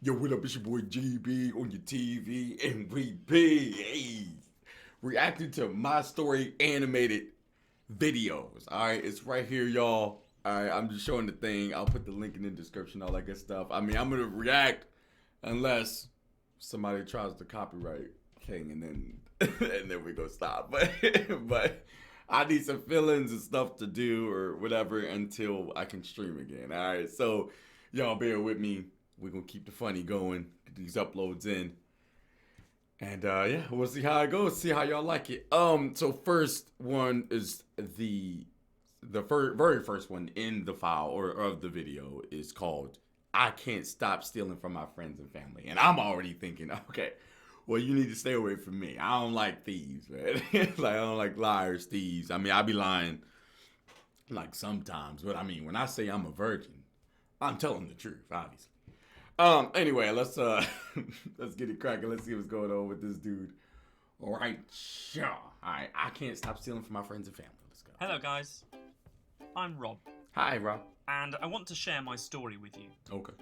Yo, what up? It's your boy GB on your TV, and we be reacting to my story animated videos. All right, it's right here, y'all. All right, I'm just showing the thing. I'll put the link in the description, all that good stuff. I mean, I'm gonna react unless somebody tries to copyright King, and then and then we go stop. But I need some feelings and stuff to do or whatever until I can stream again. All right, so y'all bear with me. We're gonna keep the funny going, get these uploads in. And yeah, we'll see how it goes, see how y'all like it. So first one is the very first one in the file or of the video is called I Can't Stop Stealing from My Friends and Family. And I'm already thinking, okay, well, you need to stay away from me. I don't like thieves, man. Like, I don't like liars, thieves. I mean, I be lying like sometimes, but I mean, when I say I'm a virgin, I'm telling the truth, obviously. Anyway, let's let's get it cracking. Let's see what's going on with this dude. All right, sure. All right, I can't stop stealing from my friends and family. Let's go. Hello guys, I'm Rob, Hi, Rob. and I want to share my story with you. Okay.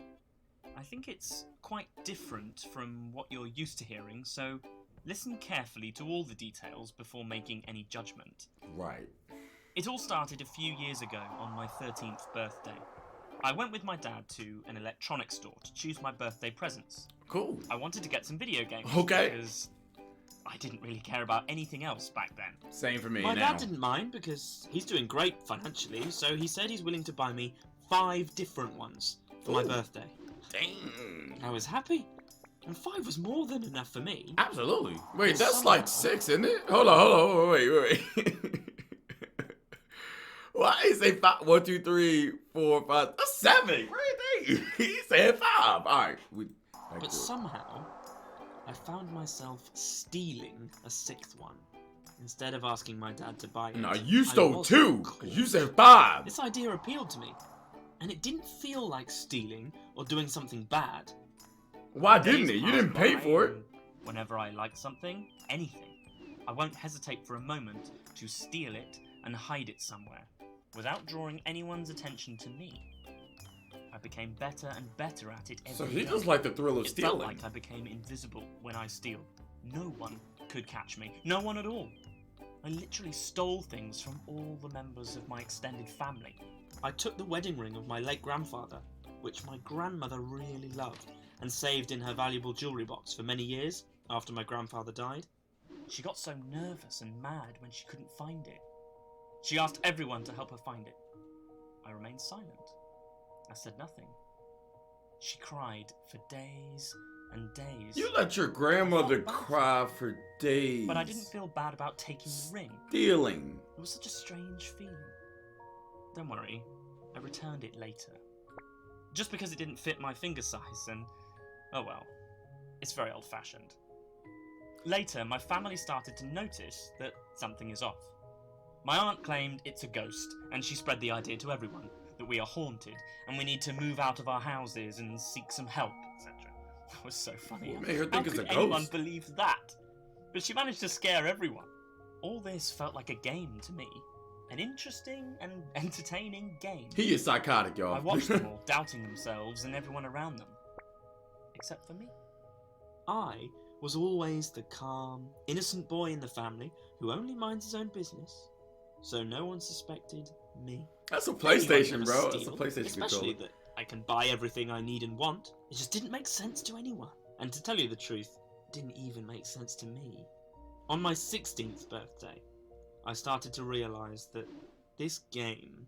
I think it's quite different from what you're used to hearing, so listen carefully to all the details before making any judgment. Right. It all started a few years ago on my 13th birthday. I went with my dad to an electronics store to choose my birthday presents. Cool. I wanted to get some video games Okay. because I didn't really care about anything else back then. Same for me My now. dad didn't mind because he's doing great financially, so he said he's willing to buy me 5 different ones for my Ooh. birthday. Dang. I was happy, and 5 was more than enough for me. Absolutely. Wait, that's Somehow. like 6, isn't it? Hold on, wait. Why he say 5? 1, 2, 3, 4, 5. That's 7. Right there. He said 5. All right. But somehow, I found myself stealing a 6th one instead of asking my dad to buy it. No, you I stole was 2. caught. You said 5. This idea appealed to me, and it didn't feel like stealing or doing something bad. Why didn't Days it? You passed didn't pay by, for it. and whenever I like something, anything, I won't hesitate for a moment to steal it and hide it somewhere, without drawing anyone's attention to me. I became better and better at it every So day. he just like the thrill of It stealing. felt like I became invisible when I steal. No one could catch me. No one at all. I literally stole things from all the members of my extended family. I took the wedding ring of my late grandfather, which my grandmother really loved, and saved in her valuable jewellery box for many years after my grandfather died. She got so nervous and mad when she couldn't find it. She asked everyone to help her find it. I remained silent. I said nothing. She cried for days and days. You let your grandmother I felt bad. cry for days. But I didn't feel bad about taking the ring. Stealing. It was such a strange feeling. Don't worry, I returned it later. Just because it didn't fit my finger size, and oh well, it's very old-fashioned. Later, my family started to notice that something is off. My aunt claimed it's a ghost, and she spread the idea to everyone that we are haunted, and we need to move out of our houses and seek some help, etc. That was so funny. What made her How think it's could a anyone ghost? believe that? But she managed to scare everyone. All this felt like a game to me. An interesting and entertaining game. He is psychotic, y'all. I watched them all doubting themselves and everyone around them. Except for me. I was always the calm, innocent boy in the family who only minds his own business, so no one suspected me. That's a Anyone PlayStation, can bro. That's a steal, PlayStation especially controller. that I can buy everything I need and want. It just didn't make sense to anyone. And to tell you the truth, it didn't even make sense to me. On my 16th birthday, I started to realise that this game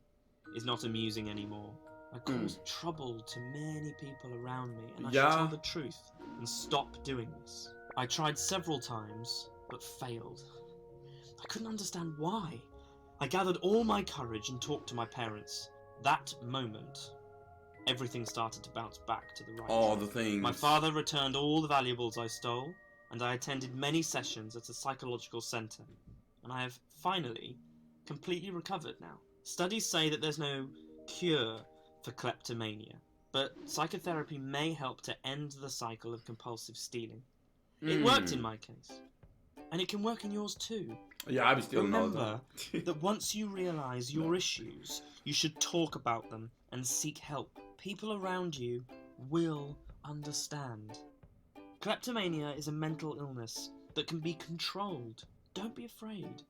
is not amusing anymore. I cause trouble to many people around me, and I should Yeah. tell the truth and stop doing this. I tried several times, but failed. I couldn't understand why. I gathered all my courage and talked to my parents. That moment, everything started to bounce back to the right. All the things. My father returned all the valuables I stole, and I attended many sessions at a psychological centre, and I have finally completely recovered now. Studies say that there's no cure for kleptomania, but psychotherapy may help to end the cycle of compulsive stealing. It worked in my case, and it can work in yours too. Yeah, I be stealing all the Remember time. that once you realise your issues, you should talk about them and seek help. People around you will understand. Kleptomania is a mental illness that can be controlled. Don't be afraid.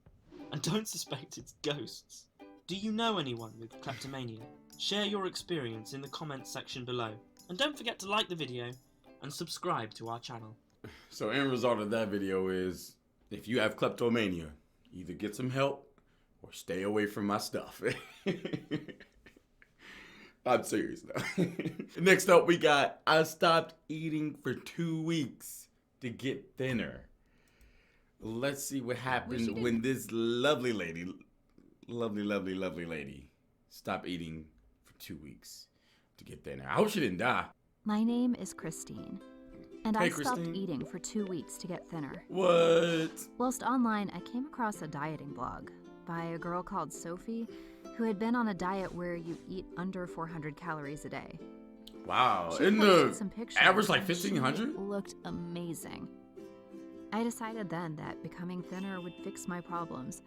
And don't suspect it's ghosts. Do you know anyone with kleptomania? Share your experience in the comments section below. And don't forget to like the video and subscribe to our channel. So end result of that video is, if you have kleptomania, either get some help or stay away from my stuff. I'm serious now. Next up, we got, I stopped eating for 2 weeks to get thinner. Let's see what happened when this lovely lady stopped eating for 2 weeks to get thinner. I hope she didn't die. My name is Christine, and Hey, I stopped Christine. eating for 2 weeks to get thinner. What? Whilst online, I came across a dieting blog by a girl called Sophie, who had been on a diet where you eat under 400 calories a day. Wow. She Isn't posted the some pictures, average like and 1,500? she looked amazing. I decided then that becoming thinner would fix my problems.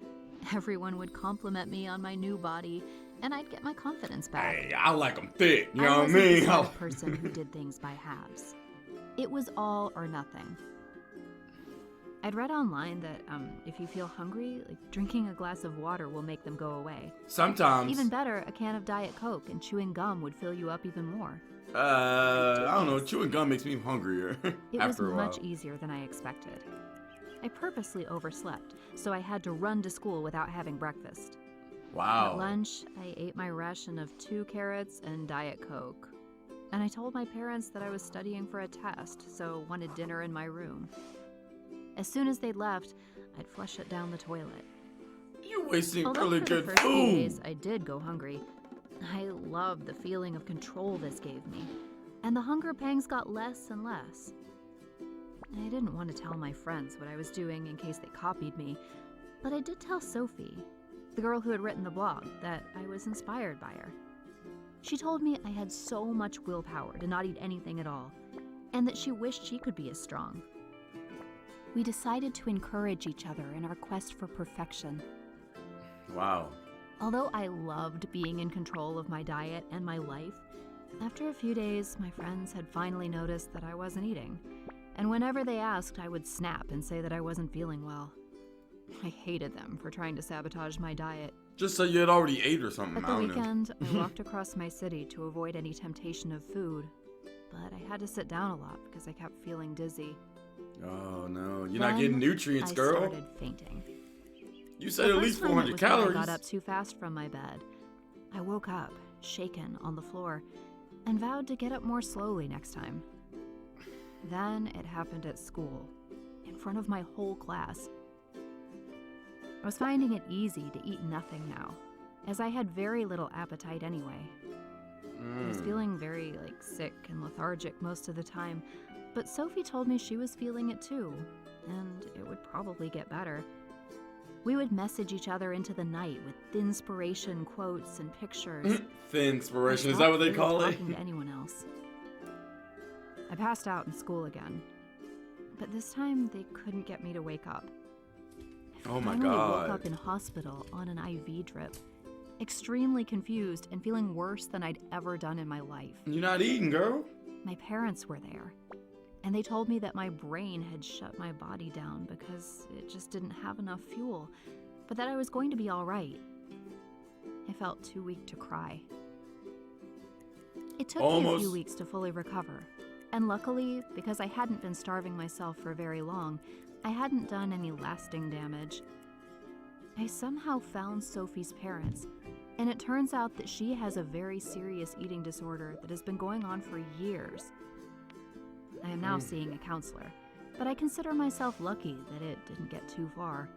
Everyone would compliment me on my new body, and I'd get my confidence back. Hey, I like them thick. You know what I wasn't mean? the sort of person who did things by halves. It was all or nothing. I'd read online that if you feel hungry, like drinking a glass of water will make them go away. Sometimes. Even better, a can of Diet Coke and chewing gum would fill you up even more. I don't know. Chewing gum makes me hungrier It was after a while. much easier than I expected. I purposely overslept, so I had to run to school without having breakfast. Wow. At lunch, I ate my ration of 2 carrots and Diet Coke. And I told my parents that I was studying for a test, so wanted dinner in my room. As soon as they'd left, I'd flush it down the toilet. You wasting Although really for good the first few food. days I did go hungry, I loved the feeling of control this gave me, and the hunger pangs got less and less. I didn't want to tell my friends what I was doing in case they copied me, but I did tell Sophie, the girl who had written the blog, that I was inspired by her. She told me I had so much willpower to not eat anything at all, and that she wished she could be as strong. We decided to encourage each other in our quest for perfection. Wow. Although I loved being in control of my diet and my life, after a few days, my friends had finally noticed that I wasn't eating. And whenever they asked, I would snap and say that I wasn't feeling well. I hated them for trying to sabotage my diet. Just so you had already ate or something. At I the don't know. weekend, I walked across my city to avoid any temptation of food. But I had to sit down a lot because I kept feeling dizzy. Oh no, you're not Then getting nutrients, girl. I started fainting. You said The at least first moment 400 was when I calories. got up too fast from my bed. I woke up, shaken, on the floor, and vowed to get up more slowly next time. Then it happened at school, in front of my whole class. I was finding it easy to eat nothing now, as I had very little appetite anyway. I was feeling very, sick and lethargic most of the time, but Sophie told me she was feeling it too, and it would probably get better. We would message each other into the night with inspiration quotes and pictures. Thin inspiration, I is that what they stopped call really it? talking to anyone else. I passed out in school again, but this time they couldn't get me to wake up. I Oh my finally woke God. up in hospital on an IV drip, extremely confused and feeling worse than I'd ever done in my life. You're not eating, girl. My parents were there, and they told me that my brain had shut my body down because it just didn't have enough fuel, but that I was going to be all right. I felt too weak to cry. It took me a Almost. few weeks to fully recover, and luckily, because I hadn't been starving myself for very long, I hadn't done any lasting damage. I somehow found Sophie's parents, and it turns out that she has a very serious eating disorder that has been going on for years. I am now seeing a counselor, but I consider myself lucky that it didn't get too far.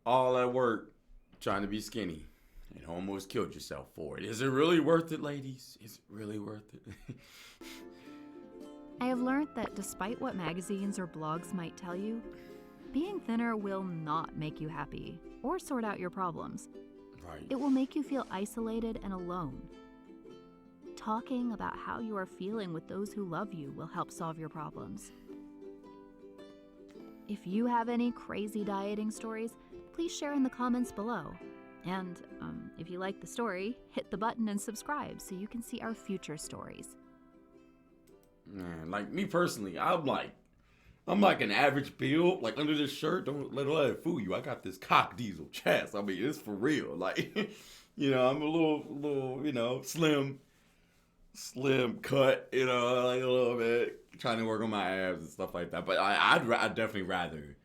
All that work trying to be skinny and almost killed yourself for it. Is it really worth it, ladies? Is it really worth it? I have learned that despite what magazines or blogs might tell you, being thinner will not make you happy or sort out your problems. Right. It will make you feel isolated and alone. Talking about how you are feeling with those who love you will help solve your problems. If you have any crazy dieting stories, please share in the comments below. And if you like the story, hit the button and subscribe so you can see our future stories. Man, like me personally, I'm like an average build. Like under this shirt, don't let it fool you. I got this cock diesel chest. I mean, it's for real. Like, I'm a little, slim cut. Like a little bit, trying to work on my abs and stuff like that. But I'd definitely rather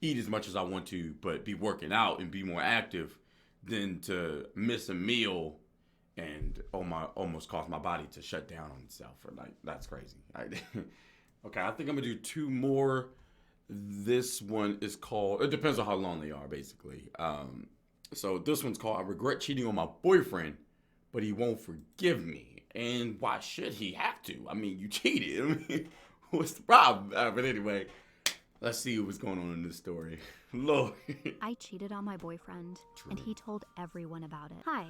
eat as much as I want to, but be working out and be more active than to miss a meal and almost cause my body to shut down on itself. Or like that's crazy. Okay, I think I'm gonna do two more. This one is called. It depends on how long they are, basically. So this one's called "I regret cheating on my boyfriend, but he won't forgive me." And why should he have to? I mean, you cheated. I mean, what's the problem? But anyway, let's see what's going on in this story. Lord. I cheated on my boyfriend, True. and he told everyone about it. Hi,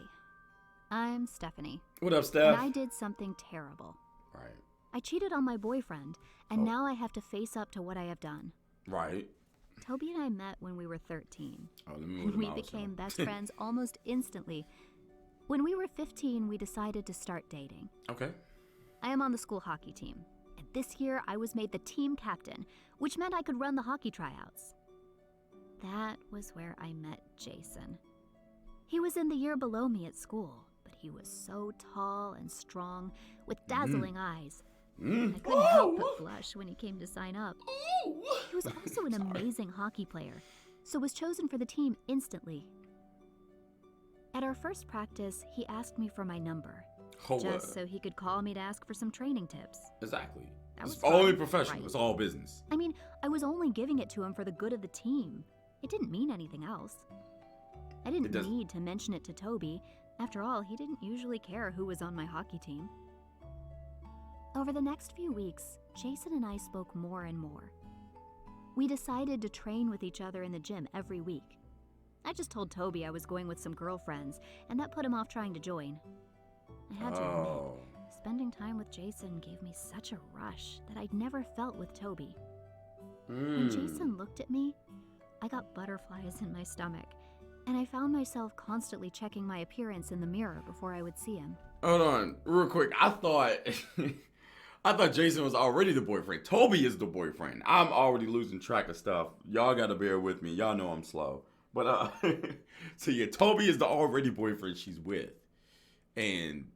I'm Stephanie. What up, And Steph? I did something terrible. Right. I cheated on my boyfriend, and now I have to face up to what I have done. Right. Toby and I met when we were 13, Oh, let me move and the we mouse became on. best friends almost instantly. When we were 15, we decided to start dating. Okay. I am on the school hockey team, and this year I was made the team captain, which meant I could run the hockey tryouts. That was where I met Jason. He was in the year below me at school, but he was so tall and strong, with dazzling eyes. I couldn't help but blush when he came to sign up. He was also an amazing hockey player, so was chosen for the team instantly. At our first practice, he asked me for my number, just so he could call me to ask for some training tips. Exactly. That It's was only fun, professional. right? It's all business. I mean, I was only giving it to him for the good of the team. It didn't mean anything else. I didn't doesn't- need to mention it to Toby. After all, he didn't usually care who was on my hockey team. Over the next few weeks, Jason and I spoke more and more. We decided to train with each other in the gym every week. I just told Toby I was going with some girlfriends, and that put him off trying to join. I had to admit, Oh. spending time with Jason gave me such a rush that I'd never felt with Toby. When Mm. Jason looked at me, I got butterflies in my stomach, and I found myself constantly checking my appearance in the mirror before I would see him. Hold on, real quick. I thought I thought Jason was already the boyfriend. Toby is the boyfriend. I'm already losing track of stuff. Y'all gotta bear with me. Y'all know I'm slow. But so yeah, Toby is the already boyfriend she's with. And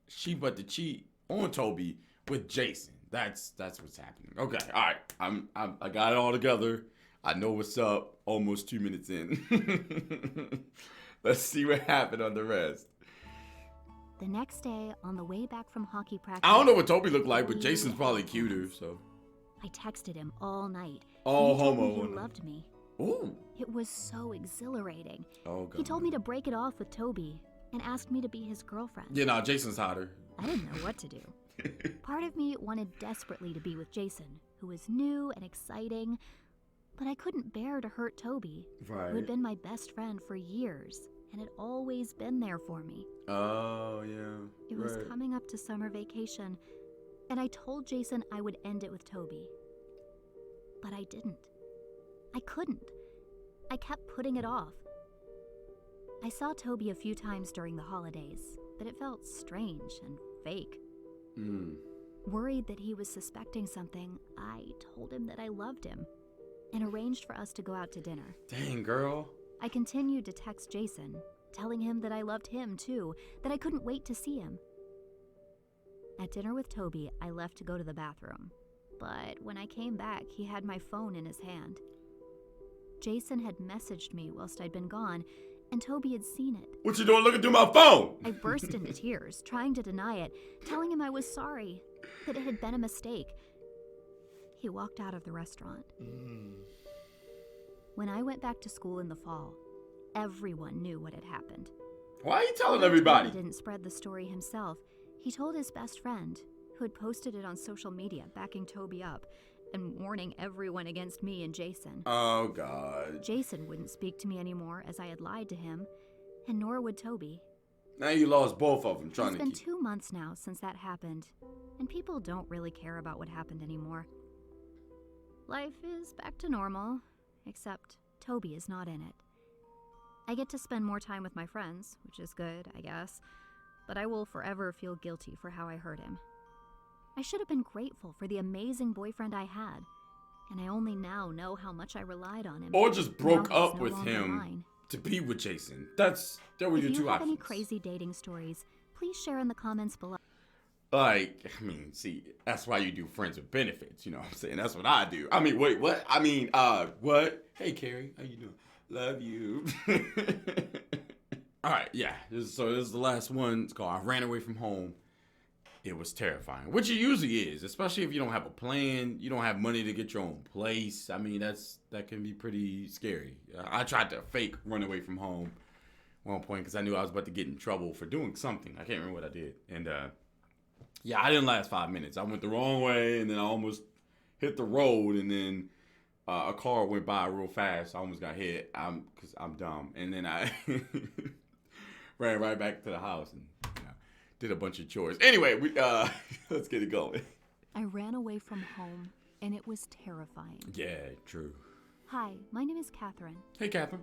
she about to cheat on Toby with Jason. That's what's happening. Okay, alright. I got it all together. I know what's up. Almost 2 minutes in. Let's see what happened on the rest. The next day, on the way back from hockey practice, I don't know what Toby looked like, but Jason's probably cuter, so. I texted him all night. All and he told me homo. he loved me. Ooh. It was so exhilarating. Oh, God. He told me to break it off with Toby and asked me to be his girlfriend. Yeah, nah, Jason's hotter. I didn't know what to do. Part of me wanted desperately to be with Jason, who was new and exciting, but I couldn't bear to hurt Toby, who had Right. been my best friend for years and had always been there for me. Oh, yeah. It was coming up to summer vacation, and I told Jason I would end it with Toby. But I didn't. I couldn't. I kept putting it off. I saw Toby a few times during the holidays, but it felt strange and fake. Mm. Worried that he was suspecting something, I told him that I loved him and arranged for us to go out to dinner. Dang, girl. I continued to text Jason, telling him that I loved him too, that I couldn't wait to see him. At dinner with Toby, I left to go to the bathroom, but when I came back, he had my phone in his hand. Jason had messaged me whilst I'd been gone, and Toby had seen it. What you doing looking through my phone? I burst into tears, trying to deny it, telling him I was sorry, that it had been a mistake. He walked out of the restaurant. When I went back to school in the fall, everyone knew what had happened. Why are you telling Although everybody? Toby didn't spread the story himself. He told his best friend, who had posted it on social media, backing Toby up and warning everyone against me and Jason. Oh, God. Jason wouldn't speak to me anymore as I had lied to him, and nor would Toby. Now you lost both of them trying It's to been keep. 2 months now since that happened, and people don't really care about what happened anymore. Life is back to normal, except Toby is not in it. I get to spend more time with my friends, which is good, I guess, but I will forever feel guilty for how I hurt him. I should have been grateful for the amazing boyfriend I had, and I only now know how much I relied on him. Or just broke Now he's up no with longer him mine. to be with Jason. There were If your you two have any options. crazy dating stories, please share in the comments below. Like, I mean, see, that's why you do friends with benefits, you know what I'm saying? That's what I do. I mean, wait, what? I mean, what? Hey, Carrie, how you doing? Love you. All right, yeah. So this is the last one. It's called I Ran Away From Home. It was terrifying, which it usually is, especially if you don't have a plan, you don't have money to get your own place. I mean, that can be pretty scary. I tried to fake run away from home at one point because I knew I was about to get in trouble for doing something. I can't remember what I did. And, yeah, I didn't last 5 minutes. I went the wrong way, and then I almost hit the road, and then a car went by real fast. I almost got hit because I'm dumb. And then I ran right back to the house and did a bunch of chores. Anyway, let's get it going. I ran away from home, and it was terrifying. Yeah, true. Hi, my name is Catherine. Hey, Catherine.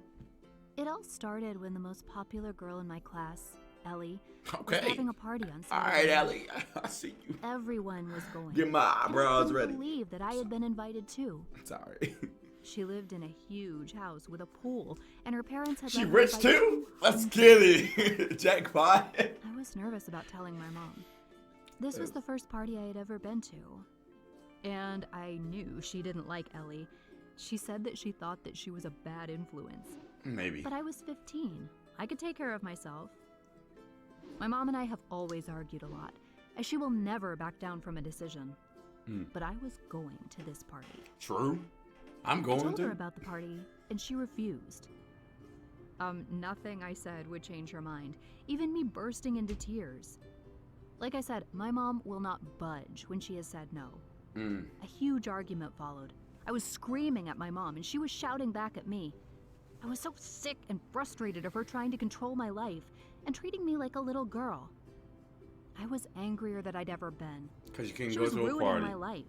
It all started when the most popular girl in my class, Ellie, was Okay. having a party on All Saturday. right, Allie. I see you. Everyone was going. Get my And I eyebrows couldn't ready. believe that I had been invited too. Sorry. She lived in a huge house with a pool, and her parents had She let her rich invite too? Let's 200 get it. Jackpot. I was nervous about telling my mom. This was the first party I had ever been to. And I knew she didn't like Ellie. She said that she thought that she was a bad influence. Maybe. But I was 15. I could take care of myself. My mom and I have always argued a lot, as she will never back down from a decision. But I was going to this party. True. I'm I going told her to. about the party, and she refused. Nothing I said would change her mind, even me bursting into tears. Like I said, my mom will not budge when she has said no. A huge argument followed. I was screaming at my mom, and she was shouting back at me. I was so sick and frustrated of her trying to control my life and treating me like a little girl. I was angrier than I'd ever been. Because you can She go was to a ruining party. my life.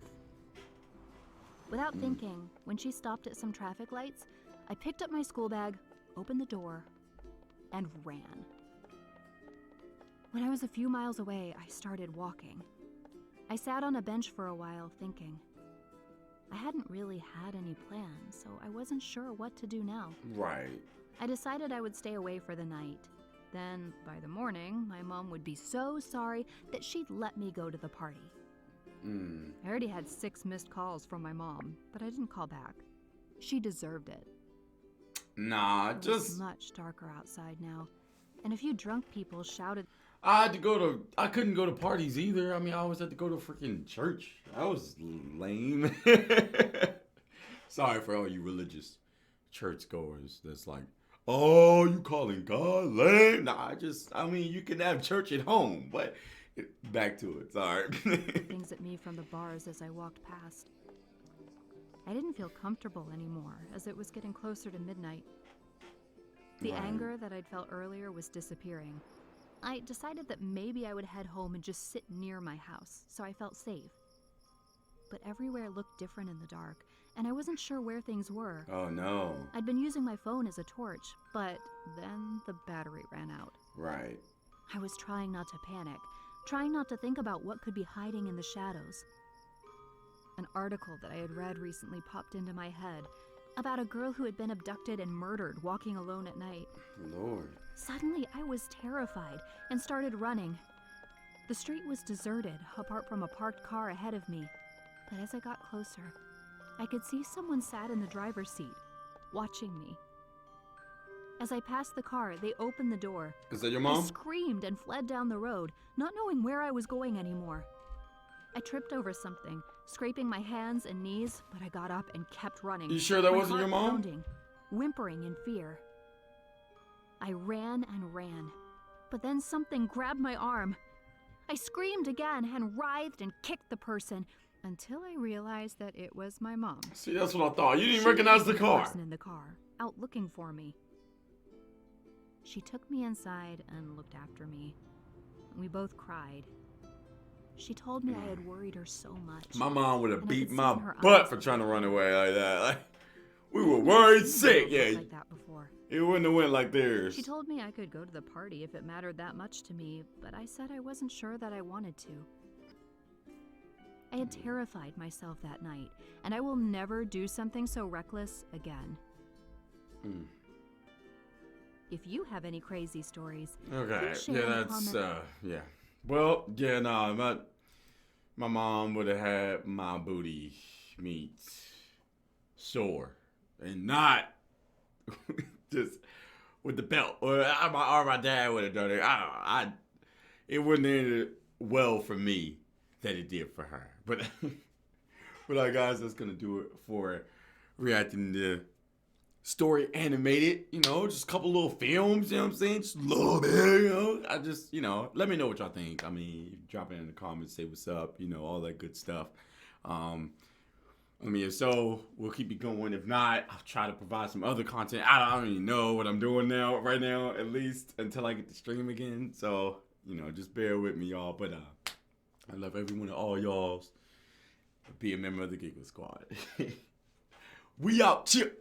Without thinking, when she stopped at some traffic lights, I picked up my school bag, opened the door, and ran. When I was a few miles away, I started walking. I sat on a bench for a while thinking. I hadn't really had any plans, so I wasn't sure what to do now. Right. I decided I would stay away for the night. Then, by the morning, my mom would be so sorry that she'd let me go to the party. I already had 6 missed calls from my mom, but I didn't call back. She deserved it. Nah, It was just much darker outside now, and a few drunk people shouted. I couldn't go to parties either. I mean, I always had to go to freaking church. That was lame. Sorry for all you religious churchgoers that's like, oh, you calling God lame? Nah, I mean, you can have church at home, but back to it. Sorry. things at me from the bars as I walked past. I didn't feel comfortable anymore as it was getting closer to midnight. The Right. anger that I'd felt earlier was disappearing. I decided that maybe I would head home and just sit near my house so I felt safe. But everywhere looked different in the dark, and I wasn't sure where things were. Oh no. I'd been using my phone as a torch, but then the battery ran out. Right. I was trying not to panic, trying not to think about what could be hiding in the shadows. An article that I had read recently popped into my head about a girl who had been abducted and murdered walking alone at night. Lord. Suddenly, I was terrified and started running. The street was deserted, apart from a parked car ahead of me. But as I got closer, I could see someone sat in the driver's seat, watching me. As I passed the car, they opened the door. Is that your I mom? screamed and fled down the road, not knowing where I was going anymore. I tripped over something, scraping my hands and knees, but I got up and kept running. You sure that my wasn't your heart mom? pounding, whimpering in fear. I ran and ran, but then something grabbed my arm. I screamed again and writhed and kicked the person until I realized that it was my mom. See, that's what I thought. You didn't She recognize was the car. person in the car, out looking for me. She took me inside and looked after me. We both cried. She told me I had worried her so much. My mom would have And I could beat see my in her butt eyes for that trying to she run was away like that. Like, we were I'd never worried seen sick. girls Yeah, look like that before. it wouldn't have went like theirs. She told me I could go to the party if it mattered that much to me, but I said I wasn't sure that I wanted to. I had terrified myself that night, and I will never do something so reckless again. If you have any crazy stories, Okay, please share yeah, in the that's comment- yeah. Well, yeah, no, my mom would have had my booty meat sore and not just with the belt, or my dad would have done it. It wouldn't have ended well for me that it did for her. But guys, that's gonna do it for reacting to story animated, just a couple little films, you know what I'm saying? Just a little bit, I just, let me know what y'all think. I mean, drop it in the comments, say what's up, all that good stuff. If so, we'll keep it going. If not, I'll try to provide some other content. I don't even know what I'm doing right now, at least until I get to stream again. So, just bear with me, y'all. But I love every one of all y'alls. Be a member of the Giggle Squad. We out. Cheer.